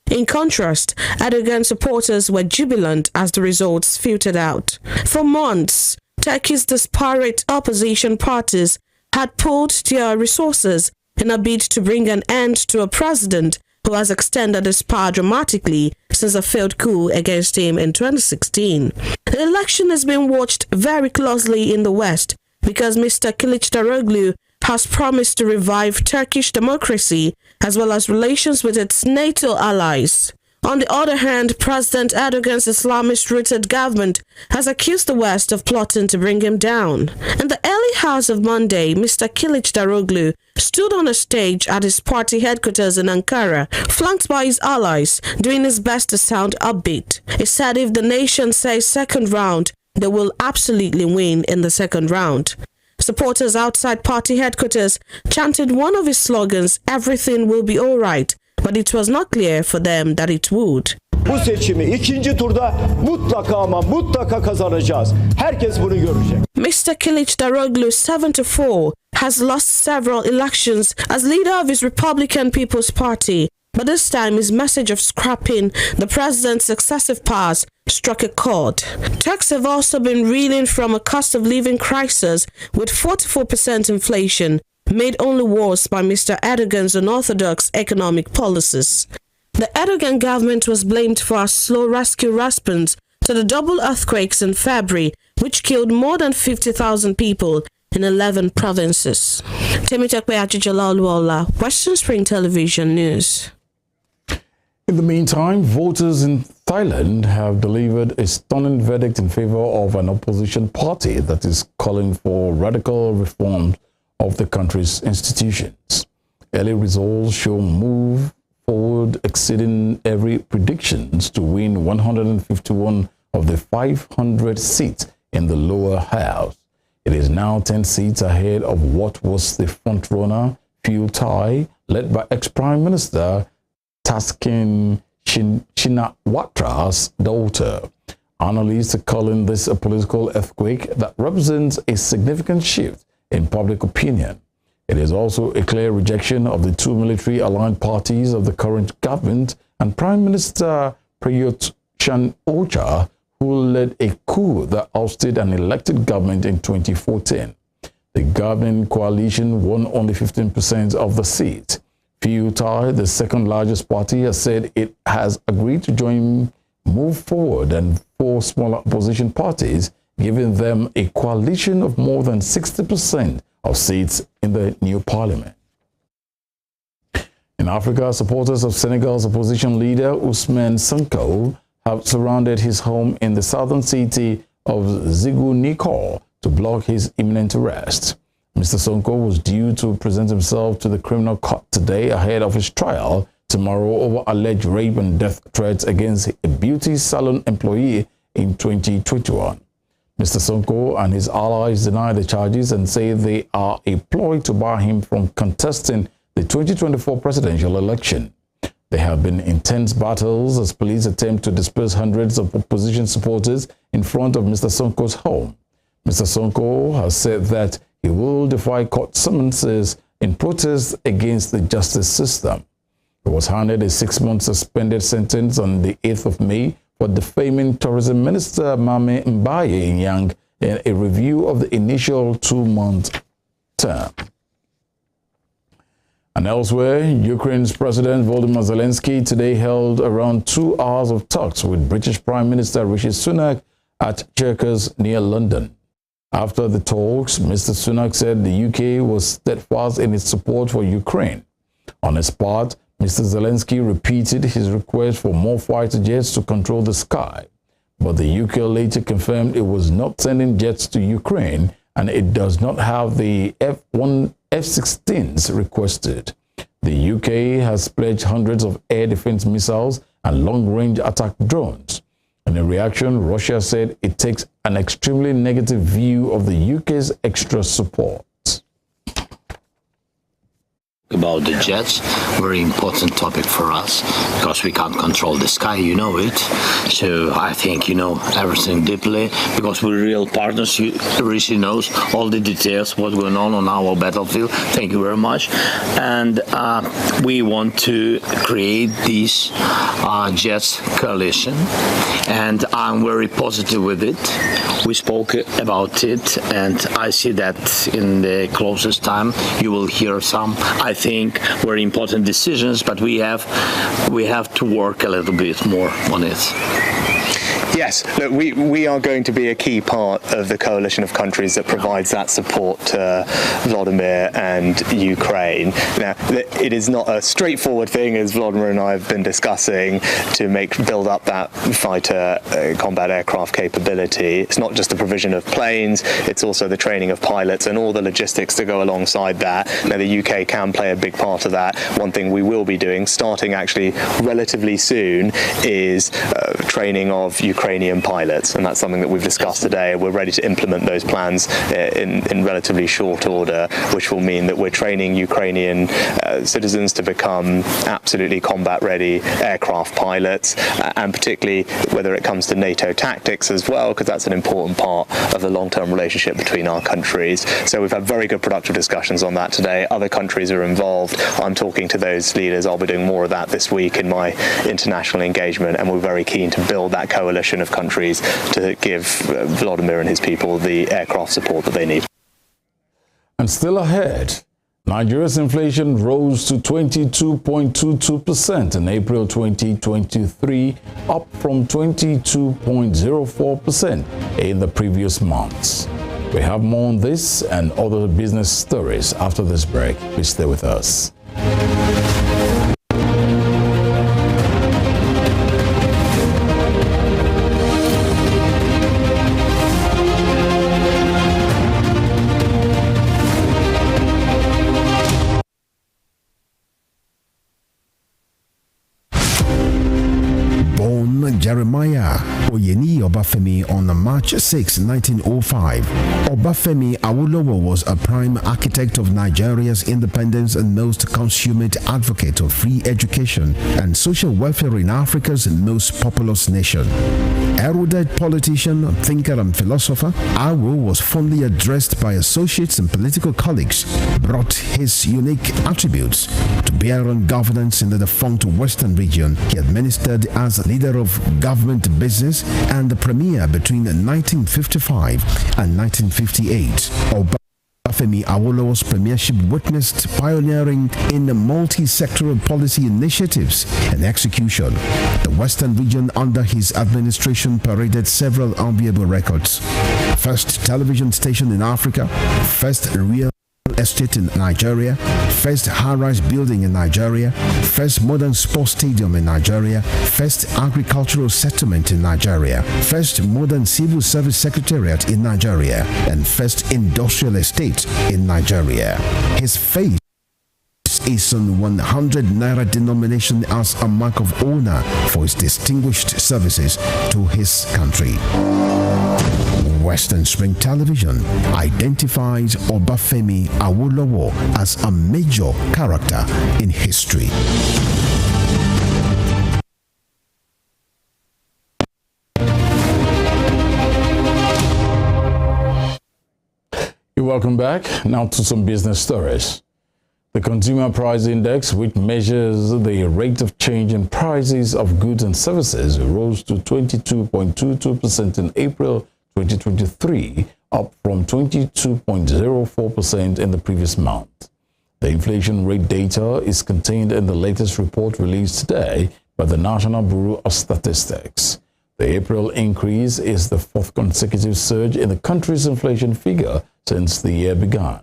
In contrast, Erdogan's supporters were jubilant as the results filtered out. For months, Turkey's disparate opposition parties had pooled their resources in a bid to bring an end to a president who has extended his power dramatically since a failed coup against him in 2016. The election has been watched very closely in the West because Mr. Kılıçdaroğlu has promised to revive Turkish democracy as well as relations with its NATO allies. On the other hand, President Erdogan's Islamist-rooted government has accused the West of plotting to bring him down. In the early hours of Monday, Mr. Kılıçdaroğlu stood on a stage at his party headquarters in Ankara, flanked by his allies, doing his best to sound upbeat. He said if the nation says second round, they will absolutely win in the second round. Supporters outside party headquarters chanted one of his slogans, "Everything will be all right," but it was not clear for them that it would. Bu seçimi ikinci turda mutlaka ama mutlaka kazanacağız. Herkes bunu görecek. Mr. Kılıçdaroğlu, 74, has lost several elections as leader of his Republican People's Party, but this time his message of scrapping the president's successive powers struck a chord. Turks have also been reeling from a cost of living crisis with 44% inflation, made only worse by Mr. Erdogan's unorthodox economic policies. The Erdogan government was blamed for a slow rescue response to the double earthquakes in February, which killed more than 50,000 people in 11 provinces. Temitakwe Ajijalaluola, Western Spring Television News. In the meantime, voters in Thailand have delivered a stunning verdict in favor of an opposition party that is calling for radical reform of the country's institutions. Early results show move forward exceeding every predictions to win 151 of the 500 seats in the lower house. It is now 10 seats ahead of what was the frontrunner, Pheu Thai, led by ex-Prime Minister Thaksin Shinawatra's daughter. Analysts are calling this a political earthquake that represents a significant shift in public opinion. It is also a clear rejection of the two military-aligned parties of the current government and Prime Minister Prayut Chan-o-cha, who led a coup that ousted an elected government in 2014. The governing coalition won only 15% of the seats. Pheu Thai, the second largest party, has said it has agreed to join Move Forward and 4 smaller opposition parties, giving them a coalition of more than 60% of seats in the new parliament. In Africa, supporters of Senegal's opposition leader Ousmane Sonko have surrounded his home in the southern city of Ziguinchor to block his imminent arrest. Mr. Sonko was due to present himself to the criminal court today ahead of his trial tomorrow over alleged rape and death threats against a beauty salon employee in 2021. Mr. Sonko and his allies deny the charges and say they are a ploy to bar him from contesting the 2024 presidential election. There have been intense battles as police attempt to disperse hundreds of opposition supporters in front of Mr. Sonko's home. Mr. Sonko has said that he will defy court summonses in protest against the justice system. He was handed a 6-month suspended sentence on the 8th of May for defaming Tourism Minister Mame Mbaye Nyang in a review of the initial 2-month term. And elsewhere, Ukraine's President Volodymyr Zelensky today held around 2 hours of talks with British Prime Minister Rishi Sunak at Chequers near London. After the talks, Mr. Sunak said the UK was steadfast in its support for Ukraine. On his part, Mr. Zelensky repeated his request for more fighter jets to control the sky. But the UK later confirmed it was not sending jets to Ukraine and it does not have the F-16s requested. The UK has pledged hundreds of air defense missiles and long-range attack drones. In a reaction, Russia said it takes an extremely negative view of the UK's extra support. About the jets, very important topic for us because we can't control the sky, you know it. So I think you know everything deeply because we're real partners. Rishi knows all the details, what's going on our battlefield. Thank you very much. And we want to create this jets coalition, and I'm very positive with it. We spoke about it, and I see that in the closest time you will hear some, I think, very important decisions, but we have to work a little bit more on it. Yes, look, we are going to be a key part of the coalition of countries that provides that support to Volodymyr and Ukraine. Now, it is not a straightforward thing, as Volodymyr and I have been discussing, to build up that fighter combat aircraft capability. It's not just the provision of planes, it's also the training of pilots and all the logistics to go alongside that. Now, the UK can play a big part of that. One thing we will be doing, starting actually relatively soon, is training of Ukrainian pilots, and that's something that we've discussed today. We're ready to implement those plans in relatively short order, which will mean that we're training Ukrainian citizens to become absolutely combat-ready aircraft pilots, and particularly whether it comes to NATO tactics as well, because that's an important part of the long-term relationship between our countries. So we've had very good productive discussions on that today. Other countries are involved. I'm talking to those leaders. I'll be doing more of that this week in my international engagement, and we're very keen to build that coalition of countries to give Volodymyr and his people the aircraft support that they need. And still ahead, Nigeria's inflation rose to 22.22% in April 2023, up from 22.04% in the previous months. We have more on this and other business stories after this break. Please stay with us. Jeremiah Oyeni Obafemi on March 6, 1905. Obafemi Awolowo was a prime architect of Nigeria's independence and most consummate advocate of free education and social welfare in Africa's most populous nation. Erudite politician, thinker, and philosopher, Awo was fondly addressed by associates and political colleagues, brought his unique attributes to bear on governance in the defunct Western region. He administered as leader of government business and the premier between 1955 and 1958. Obafemi Awolowo's premiership witnessed pioneering in multi-sectoral policy initiatives and execution. The Western region under his administration paraded several enviable records. First television station in Africa, first real estate in Nigeria, first high-rise building in Nigeria, first modern sports stadium in Nigeria, first agricultural settlement in Nigeria, first modern civil service secretariat in Nigeria, and first industrial estate in Nigeria. His face is on 100 naira denomination as a mark of honor for his distinguished services to his country. Western Spring Television identifies Obafemi Awolowo as a major character in history. You're welcome back. Now to some business stories. The Consumer Price Index, which measures the rate of change in prices of goods and services, rose to 22.22% in April 2023, up from 22.04% in the previous month. The inflation rate data is contained in the latest report released today by the National Bureau of Statistics. The April increase is the fourth consecutive surge in the country's inflation figure since the year began.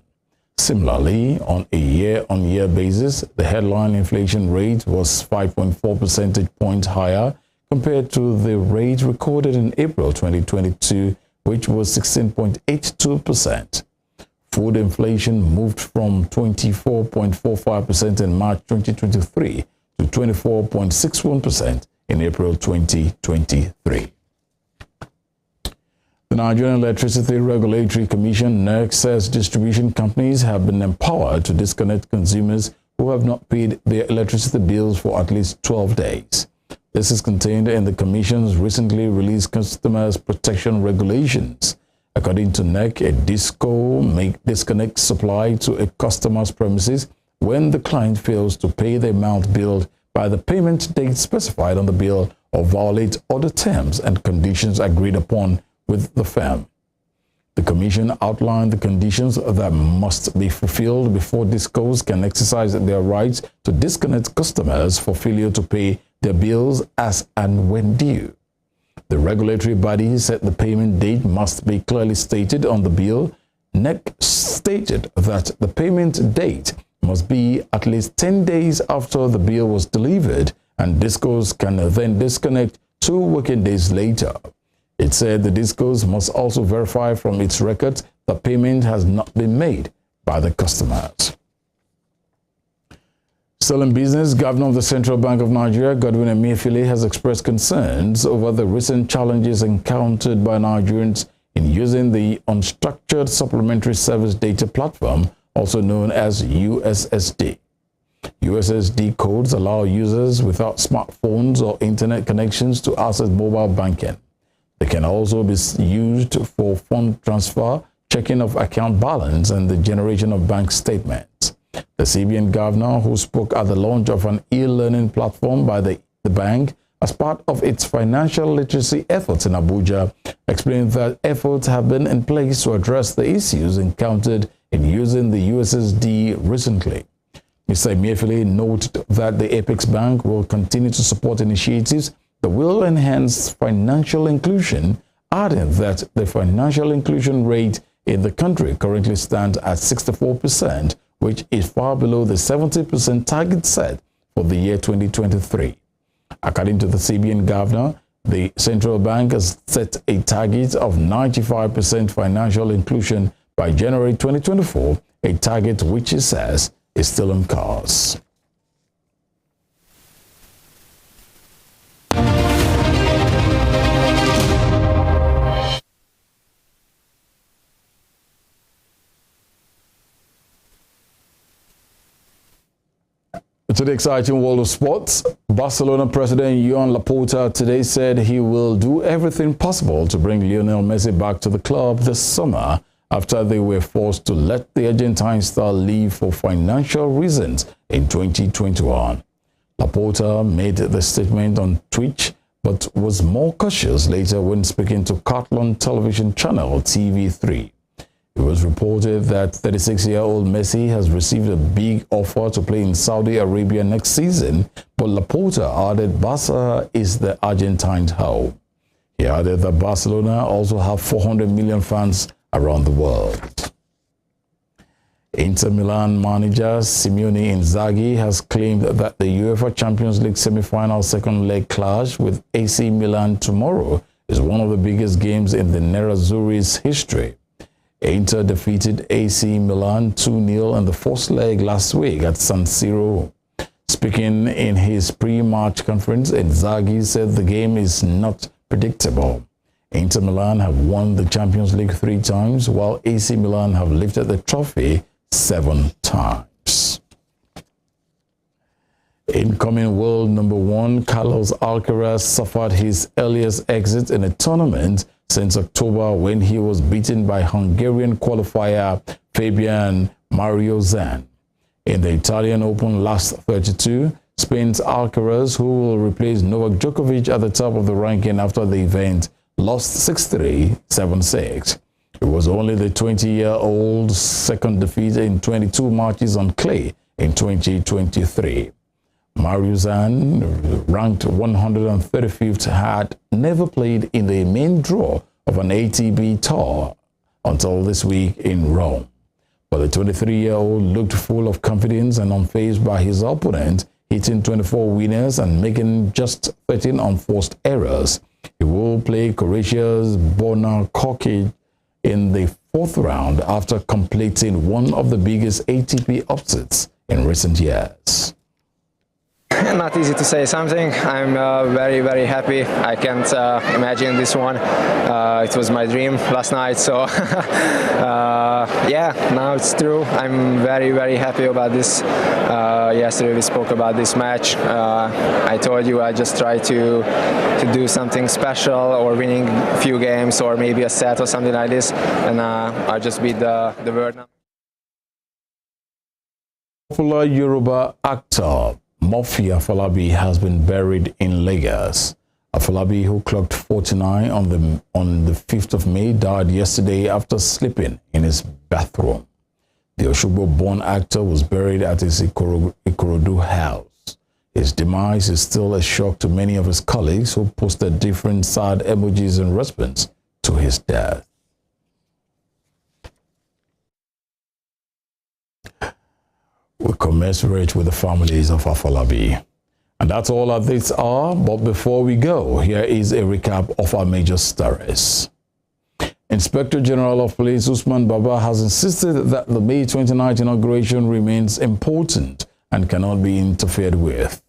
Similarly, on a year-on-year basis, the headline inflation rate was 5.4 percentage points higher compared to the rate recorded in April 2022, which was 16.82%. Food inflation moved from 24.45% in March 2023 to 24.61% in April 2023. The Nigerian Electricity Regulatory Commission, NERC, says distribution companies have been empowered to disconnect consumers who have not paid their electricity bills for at least 12 days. This is contained in the Commission's recently released Customers Protection Regulations. According to NERC, a DISCO may disconnect supply to a customer's premises when the client fails to pay the amount billed by the payment date specified on the bill or violate other terms and conditions agreed upon with the firm. The Commission outlined the conditions that must be fulfilled before DISCOs can exercise their rights to disconnect customers for failure to pay their bills as and when due. The regulatory body said the payment date must be clearly stated on the bill. NEC stated that the payment date must be at least 10 days after the bill was delivered, and DISCOs can then disconnect 2 working days later. It said the DISCOs must also verify from its records that payment has not been made by the customers. Still in business, Governor of the Central Bank of Nigeria, Godwin Emefiele, has expressed concerns over the recent challenges encountered by Nigerians in using the Unstructured Supplementary Service Data Platform, also known as USSD. USSD codes allow users without smartphones or internet connections to access mobile banking. They can also be used for fund transfer, checking of account balance, and the generation of bank statements. The CBN governor, who spoke at the launch of an e-learning platform by the bank as part of its financial literacy efforts in Abuja, explained that efforts have been in place to address the issues encountered in using the USSD recently. Mr. Emefiele noted that the Apex Bank will continue to support initiatives that will enhance financial inclusion, adding that the financial inclusion rate in the country currently stands at 64%, which is far below the 70% target set for the year 2023. According to the CBN governor, the central bank has set a target of 95% financial inclusion by January 2024, a target which it says is still on course. To the exciting world of sports, Barcelona president Joan Laporta today said he will do everything possible to bring Lionel Messi back to the club this summer after they were forced to let the Argentine star leave for financial reasons in 2021. Laporta made the statement on Twitch, but was more cautious later when speaking to Catalan television channel TV3. It was reported that 36-year-old Messi has received a big offer to play in Saudi Arabia next season, but Laporta added Barca is the Argentine home. He added that Barcelona also have 400 million fans around the world. Inter Milan manager Simone Inzaghi has claimed that the UEFA Champions League semi-final second leg clash with AC Milan tomorrow is one of the biggest games in the Nerazzurri's history. Inter defeated AC Milan 2-0 in the first leg last week at San Siro. Speaking in his pre-match conference, Inzaghi said the game is not predictable. Inter Milan have won the Champions League 3 times, while AC Milan have lifted the trophy 7 times. Incoming world number 1 Carlos Alcaraz suffered his earliest exit in a tournament since October, when he was beaten by Hungarian qualifier Fabian Mariozan. In the Italian Open last 32, Spain's Alcaraz, who will replace Novak Djokovic at the top of the ranking after the event, lost 6-3, 7-6. It was only the 20-year-old's second defeat in 22 matches on clay in 2023. Mariozan, ranked 135th, had never played in the main draw of an ATP tour until this week in Rome. But the 23-year-old looked full of confidence and unfazed by his opponent, hitting 24 winners and making just 13 unforced errors. He will play Croatia's Borna Kokic in the 4th round after completing one of the biggest ATP upsets in recent years. Not easy to say something. I'm very, very happy. I can't imagine this one. It was my dream last night, so yeah, now it's true. I'm very, very happy about this. Yesterday we spoke about this match. I told you I just try to do something special, or winning a few games, or maybe a set or something like this, and I just beat the world now. Popular Yoruba actor Murphy Afolabi has been buried in Lagos. Afolabi, who clocked 49 on the 5th of May, died yesterday after sleeping in his bathroom. The Osogbo-born actor was buried at his Ikorodu house. His demise is still a shock to many of his colleagues, who posted different sad emojis in response to his death. We commiserate with the families of Afolabi. And that's all at this hour. But before we go, here is a recap of our major stories. Inspector General of Police Usman Baba has insisted that the May 29th inauguration remains important and cannot be interfered with.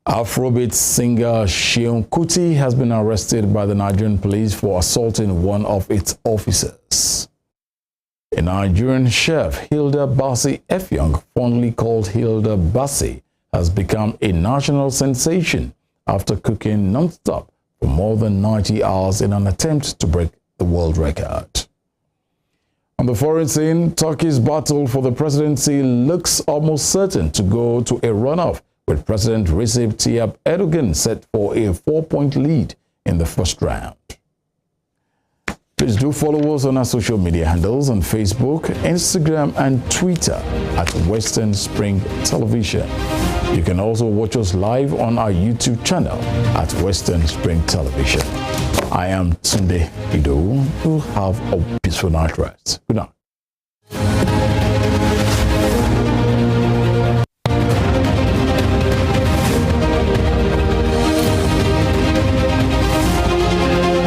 Afrobeat singer Seun Kuti has been arrested by the Nigerian police for assaulting one of its officers. A Nigerian chef, Hilda Bassi Effiong, fondly called Hilda Bassi, has become a national sensation after cooking non-stop for more than 90 hours in an attempt to break the world record. On the foreign scene, Turkey's battle for the presidency looks almost certain to go to a runoff, with President Recep Tayyip Erdogan set for a 4-point lead in the first round. Please do follow us on our social media handles on Facebook, Instagram, and Twitter at Western Spring Television. You can also watch us live on our YouTube channel at Western Spring Television. I am Tunde Ido. You'll have a peaceful night rest. Good night.